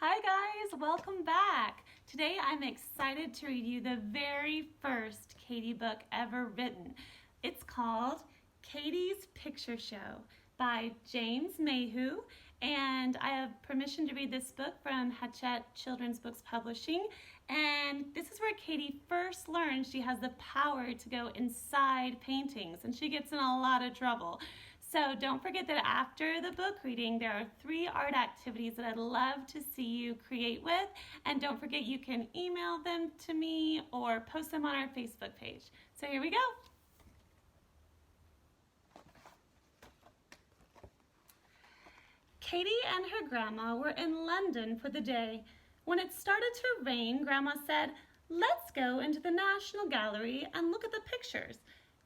Hi guys, welcome back. Today I'm excited to read you the very first Katie book ever written. It's called Katie's Picture Show by James Mayhew, and I have permission to read this book from Hachette Childrens Publishing. And this is where Katie first learns she has the power to go inside paintings, and she gets in a lot of trouble. So don't forget that after the book reading, there are 3 art activities that I'd love to see you create with. And don't forget you can email them to me or post them on our Facebook page. So here we go. Katie and her grandma were in London for the day. When it started to rain, Grandma said, "Let's go into the National Gallery and look at the pictures."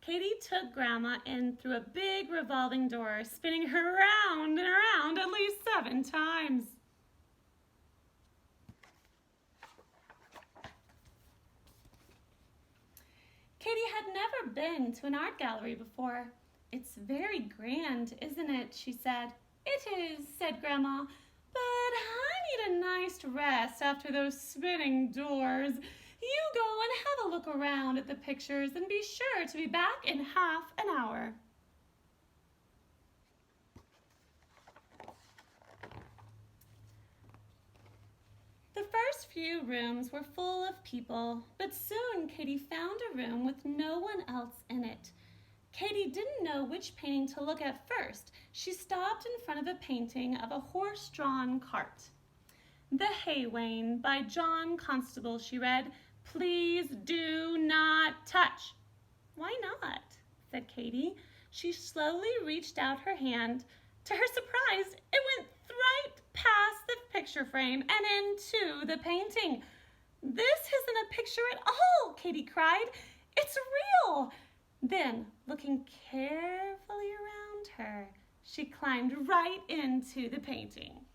Katie took Grandma in through a big revolving door, spinning her round and around at least 7 times. Katie had never been to an art gallery before. "It's very grand, isn't it?" she said. "It is," said Grandma, "but I need a nice rest after those spinning doors. You go and have a look around at the pictures and be sure to be back in half an hour." The first few rooms were full of people, but soon Katie found a room with no one else in it. Katie didn't know which painting to look at first. She stopped in front of a painting of a horse-drawn cart. "The Hay Wain" by John Constable, she read. "Please do not touch." "Why not?" said Katie. She slowly reached out her hand. To her surprise, it went right past the picture frame and into the painting. "This isn't a picture at all," Katie cried. "It's real." Then, looking carefully around her, she climbed right into the painting.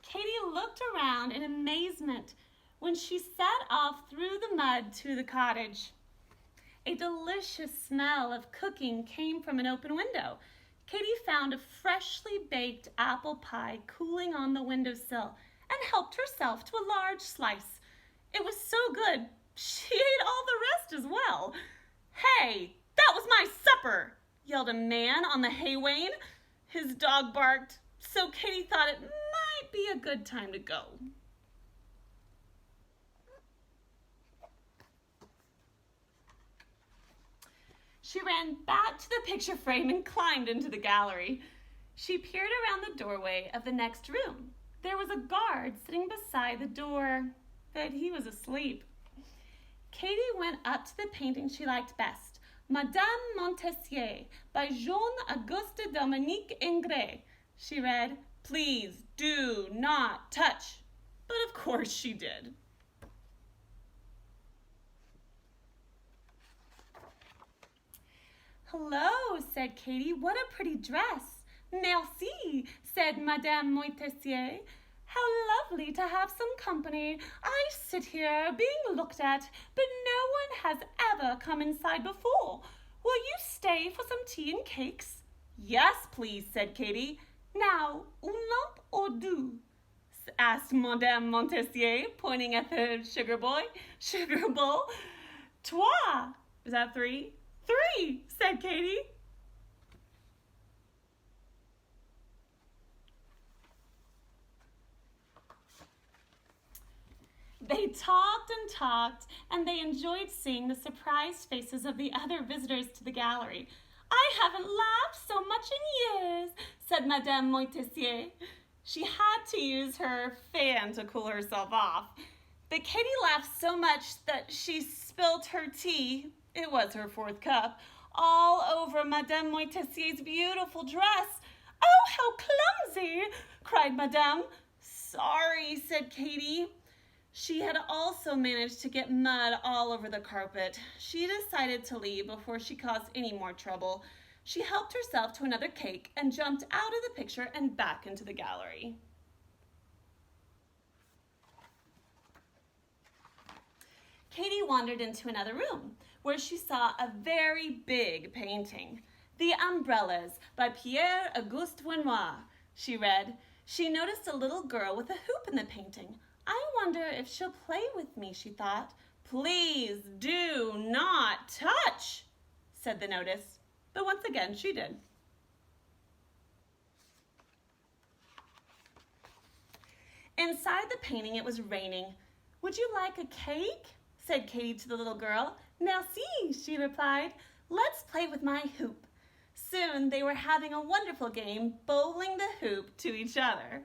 Katie looked around in amazement when she set off through the mud to the cottage. A delicious smell of cooking came from an open window. Katie found a freshly baked apple pie cooling on the windowsill and helped herself to a large slice. It was so good, she ate all the rest as well. "Hey, that was my supper!" yelled a man on the hay wain. His dog barked, so Katie thought it might be a good time to go. She ran back to the picture frame and climbed into the gallery. She peered around the doorway of the next room. There was a guard sitting beside the door, but he was asleep. Katie went up to the painting she liked best, "Madame Montessier" by Jean-Auguste Dominique Ingres. She read, "Please do not touch." But of course she did. "Hello," said Katie. "What a pretty dress." "Merci," said Madame Montessier. "How lovely to have some company. I sit here being looked at, but no one has ever come inside before. Will you stay for some tea and cakes?" "Yes, please," said Katie. "Now, une lampe or deux?" asked Madame Montessier, pointing at the sugar bowl. "Trois." Is that 3? "3," said Katie. They talked and talked, and they enjoyed seeing the surprised faces of the other visitors to the gallery. "I haven't laughed so much in years," said Madame Montessier. She had to use her fan to cool herself off. But Katie laughed so much that she spilled her tea, it was her 4th cup, all over Madame Montessier's beautiful dress. "Oh, how clumsy!" cried Madame. "Sorry," said Katie. She had also managed to get mud all over the carpet. She decided to leave before she caused any more trouble. She helped herself to another cake and jumped out of the picture and back into the gallery. Katie wandered into another room where she saw a very big painting. The Umbrellas by Pierre-Auguste Renoir, she read. She noticed a little girl with a hoop in the painting. I wonder if she'll play with me, she thought. Please do not touch, said the notice. But once again, she did. Inside the painting, it was raining. Would you like a cake? Said Katie to the little girl. Merci, she replied. Let's play with my hoop. Soon they were having a wonderful game, bowling the hoop to each other.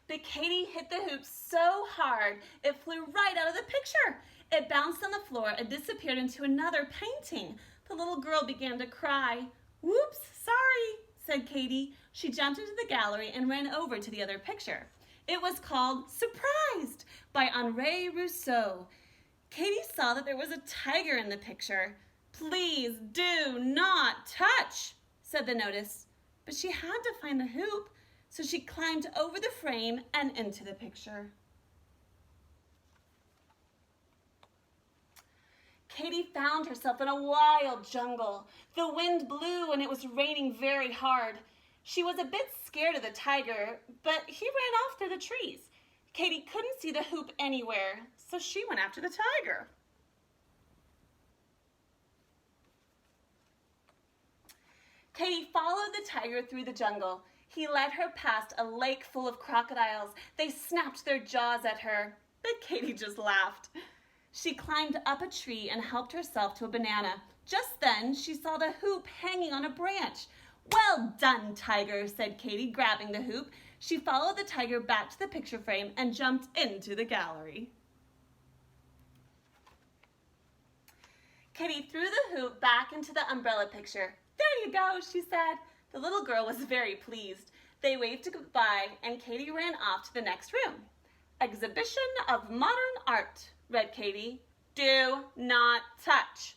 But Katie hit the hoop so hard, it flew right out of the picture. It bounced on the floor and disappeared into another painting. The little girl began to cry. Whoops, sorry, said Katie. She jumped into the gallery and ran over to the other picture. It was called Surprised by Henri Rousseau. Katie saw that there was a tiger in the picture. Please do not touch, said the notice. But she had to find the hoop, so she climbed over the frame and into the picture. Katie found herself in a wild jungle. The wind blew and it was raining very hard. She was a bit scared of the tiger, but he ran off through the trees. Katie couldn't see the hoop anywhere, so she went after the tiger. Katie followed the tiger through the jungle. He led her past a lake full of crocodiles. They snapped their jaws at her, but Katie just laughed. She climbed up a tree and helped herself to a banana. Just then, she saw the hoop hanging on a branch. Well done, tiger, said Katie, grabbing the hoop. She followed the tiger back to the picture frame and jumped into the gallery. Katie threw the hoop back into the umbrella picture. There you go, she said. The little girl was very pleased. They waved goodbye and Katie ran off to the next room. Exhibition of Modern Art, read Katie. Do not touch.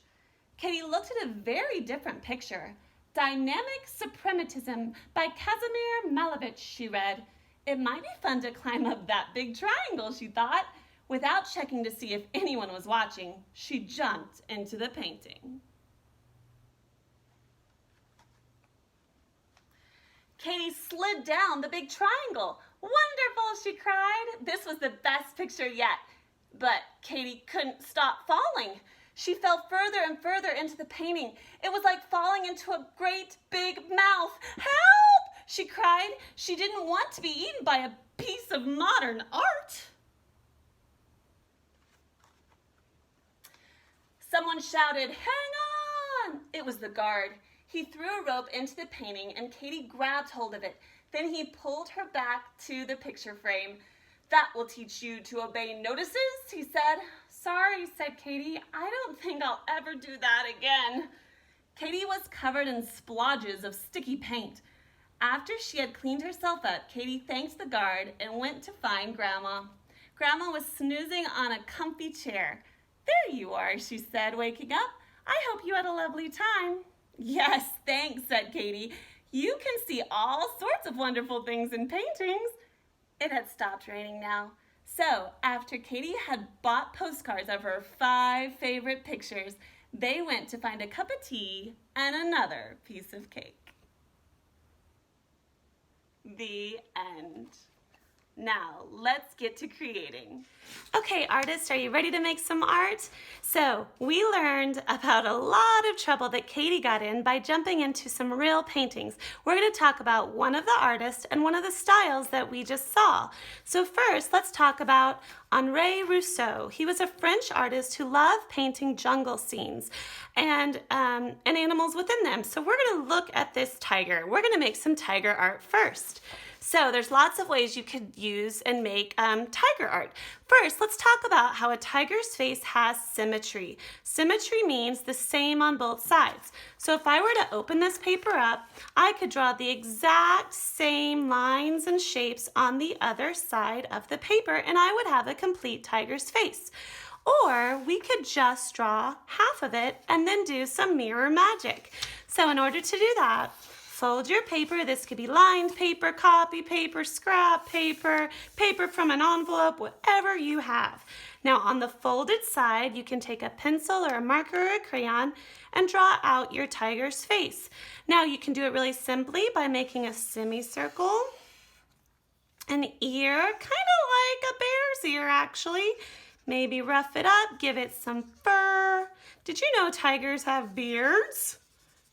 Katie looked at a very different picture. Dynamic Suprematism by Kazimir Malevich, she read. It might be fun to climb up that big triangle, she thought. Without checking to see if anyone was watching, she jumped into the painting. Katie slid down the big triangle. Wonderful, she cried. This was the best picture yet. But Katie couldn't stop falling. She fell further and further into the painting. It was like falling into a great big mouth. Help! She cried. She didn't want to be eaten by a piece of modern art. Someone shouted, "Hang on!" It was the guard. He threw a rope into the painting and Katie grabbed hold of it. Then he pulled her back to the picture frame. That will teach you to obey notices, he said. Sorry, said Katie. I don't think I'll ever do that again. Katie was covered in splodges of sticky paint. After she had cleaned herself up, Katie thanked the guard and went to find Grandma. Grandma was snoozing on a comfy chair. There you are, she said, waking up. I hope you had a lovely time. Yes, thanks, said Katie. You can see all sorts of wonderful things in paintings. It had stopped raining now. So, after Katie had bought postcards of her 5 favorite pictures, they went to find a cup of tea and another piece of cake. The end. Now, let's get to creating. Okay, artists, are you ready to make some art? So, we learned about a lot of trouble that Katie got in by jumping into some real paintings. We're going to talk about one of the artists and one of the styles that we just saw. So first, let's talk about Henri Rousseau. He was a French artist who loved painting jungle scenes and animals within them. So we're going to look at this tiger. We're going to make some tiger art first. So there's lots of ways you could use and make tiger art. First, let's talk about how a tiger's face has symmetry. Symmetry means the same on both sides. So if I were to open this paper up, I could draw the exact same lines and shapes on the other side of the paper, and I would have a complete tiger's face. Or we could just draw half of it and then do some mirror magic. So in order to do that, Fold your paper. This could be lined paper, copy paper, scrap paper, paper from an envelope, whatever you have. Now on the folded side, you can take a pencil or a marker or a crayon and draw out your tiger's face. Now you can do it really simply by making a semicircle, an ear, kind of like a bear's ear actually. Maybe rough it up, give it some fur. Did you know tigers have beards?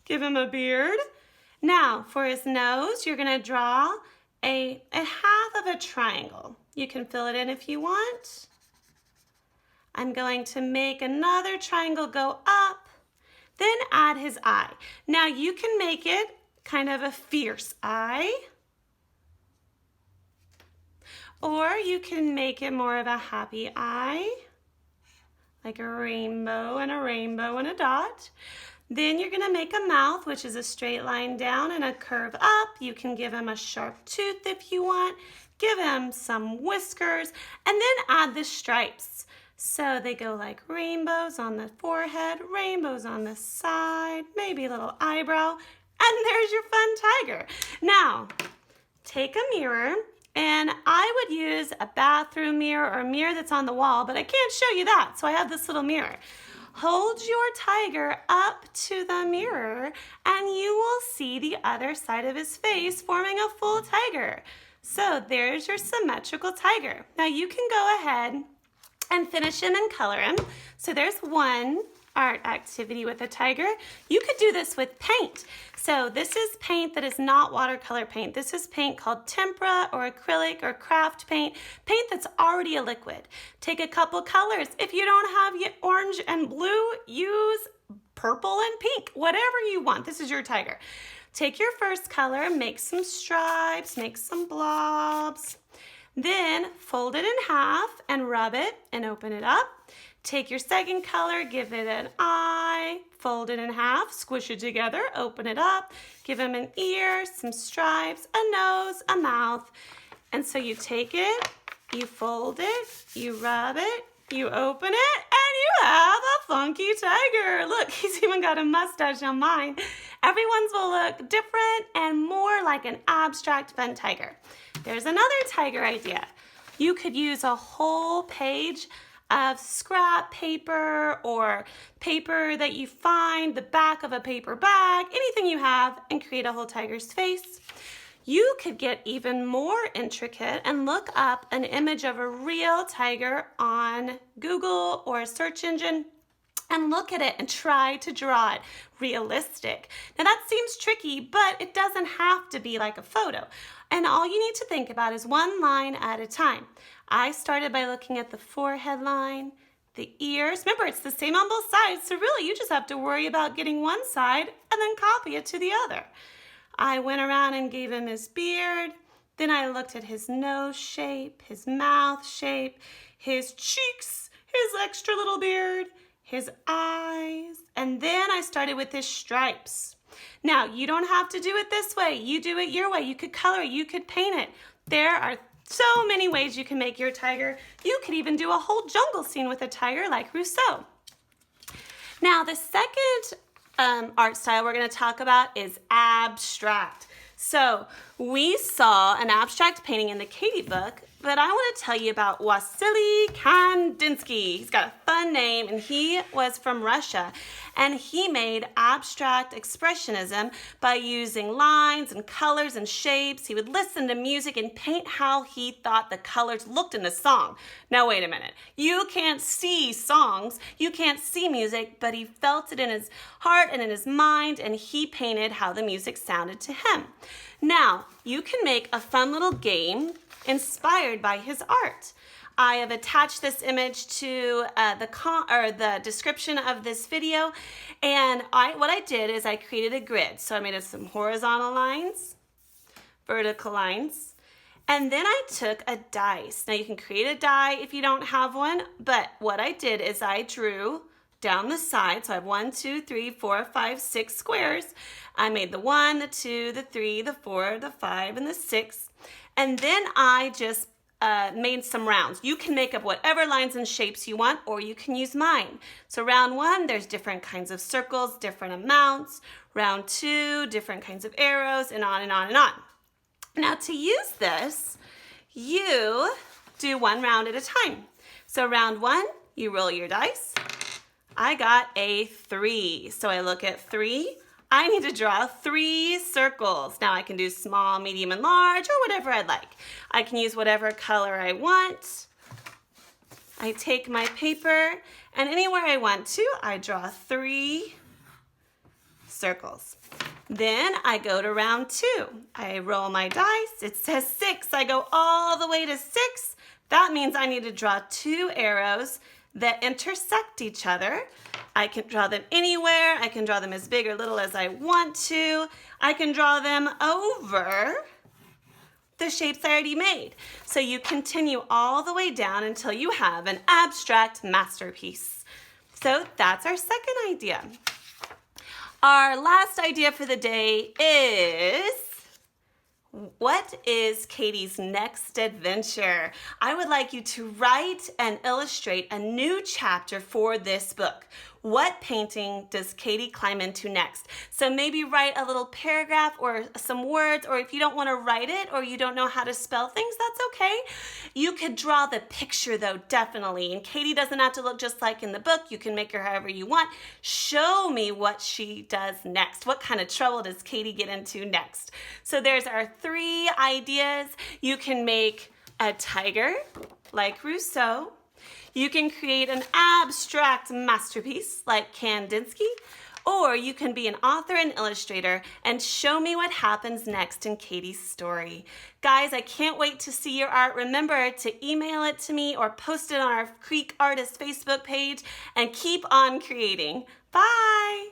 Give him a beard. Now, for his nose, you're gonna draw a half of a triangle. You can fill it in if you want. I'm going to make another triangle go up, then add his eye. Now you can make it kind of a fierce eye, or you can make it more of a happy eye, like a rainbow and a dot. Then you're gonna make a mouth, which is a straight line down and a curve up. You can give him a sharp tooth if you want. Give him some whiskers, and then add the stripes. So they go like rainbows on the forehead, rainbows on the side, maybe a little eyebrow, and there's your fun tiger. Now, take a mirror, and I would use a bathroom mirror or a mirror that's on the wall, but I can't show you that, so I have this little mirror. Hold your tiger up to the mirror and you will see the other side of his face forming a full tiger. So there's your symmetrical tiger. Now you can go ahead and finish him and color him. So there's one art activity with a tiger. You could do this with paint. So this is paint that is not watercolor paint. This is paint called tempera or acrylic or craft paint, paint that's already a liquid. Take a couple colors. If you don't have yet orange and blue, use purple and pink, whatever you want. This is your tiger. Take your first color, make some stripes, make some blobs. Then fold it in half and rub it and open it up. Take your second color, give it an eye, fold it in half, squish it together, open it up, give him an ear, some stripes, a nose, a mouth. And so you take it, you fold it, you rub it, you open it, and you have a funky tiger. Look, he's even got a mustache on mine. Everyone's will look different and more like an abstract fun tiger. There's another tiger idea. You could use a whole page of scrap paper or paper that you find, the back of a paper bag, anything you have, and create a whole tiger's face. You could get even more intricate and look up an image of a real tiger on Google or a search engine and look at it and try to draw it realistic. Now that seems tricky, but it doesn't have to be like a photo. And all you need to think about is one line at a time. I started by looking at the forehead line, the ears. Remember, it's the same on both sides, so really you just have to worry about getting one side and then copy it to the other. I went around and gave him his beard. Then I looked at his nose shape, his mouth shape, his cheeks, his extra little beard, his eyes, and then I started with his stripes. Now, you don't have to do it this way. You do it your way. You could color it. You could paint it. There are so many ways you can make your tiger. You could even do a whole jungle scene with a tiger like Rousseau. Now, the second art style we're going to talk about is abstract. So we saw an abstract painting in the Katie book, but I want to tell you about Wasily Kandinsky. He's got a fun name, and he was from Russia, and he made abstract expressionism by using lines and colors and shapes. He would listen to music and paint how he thought the colors looked in the song. Now, wait a minute. You can't see songs, you can't see music, but he felt it in his heart and in his mind, and he painted how the music sounded to him. Now, you can make a fun little game inspired by his art. I have attached this image to the description of this video, and what I did is I created a grid. So I made some horizontal lines, vertical lines, and then I took a dice. Now you can create a die if you don't have one, but what I did is I drew down the side. So I have 1, 2, 3, 4, 5, 6 squares. I made the 1, the 2, the 3, the 4, the 5, and the 6. And then I just made some rounds. You can make up whatever lines and shapes you want, or you can use mine. So round 1, there's different kinds of circles, different amounts. Round 2, different kinds of arrows, and on and on and on. Now to use this, you do 1 round at a time. So round 1, you roll your dice. I got a 3. So I look at 3. I need to draw 3 circles. Now I can do small, medium, and large, or whatever I'd like. I can use whatever color I want. I take my paper, and anywhere I want to, I draw 3 circles. Then I go to round 2. I roll my dice. It says 6. I go all the way to 6. That means I need to draw 2 arrows that intersect each other. I can draw them anywhere. I can draw them as big or little as I want to. I can draw them over the shapes I already made. So you continue all the way down until you have an abstract masterpiece. So that's our second idea. Our last idea for the day is, what is Katie's next adventure? I would like you to write and illustrate a new chapter for this book. What painting does Katie climb into next? So maybe write a little paragraph or some words, or if you don't want to write it or you don't know how to spell things, that's okay. You could draw the picture though, definitely. And Katie doesn't have to look just like in the book. You can make her however you want. Show me what she does next. What kind of trouble does Katie get into next? So there's our 3 ideas. You can make a tiger like Rousseau. You can create an abstract masterpiece like Kandinsky, or you can be an author and illustrator and show me what happens next in Katie's story. Guys, I can't wait to see your art. Remember to email it to me or post it on our Creek Artists Facebook page, and keep on creating. Bye!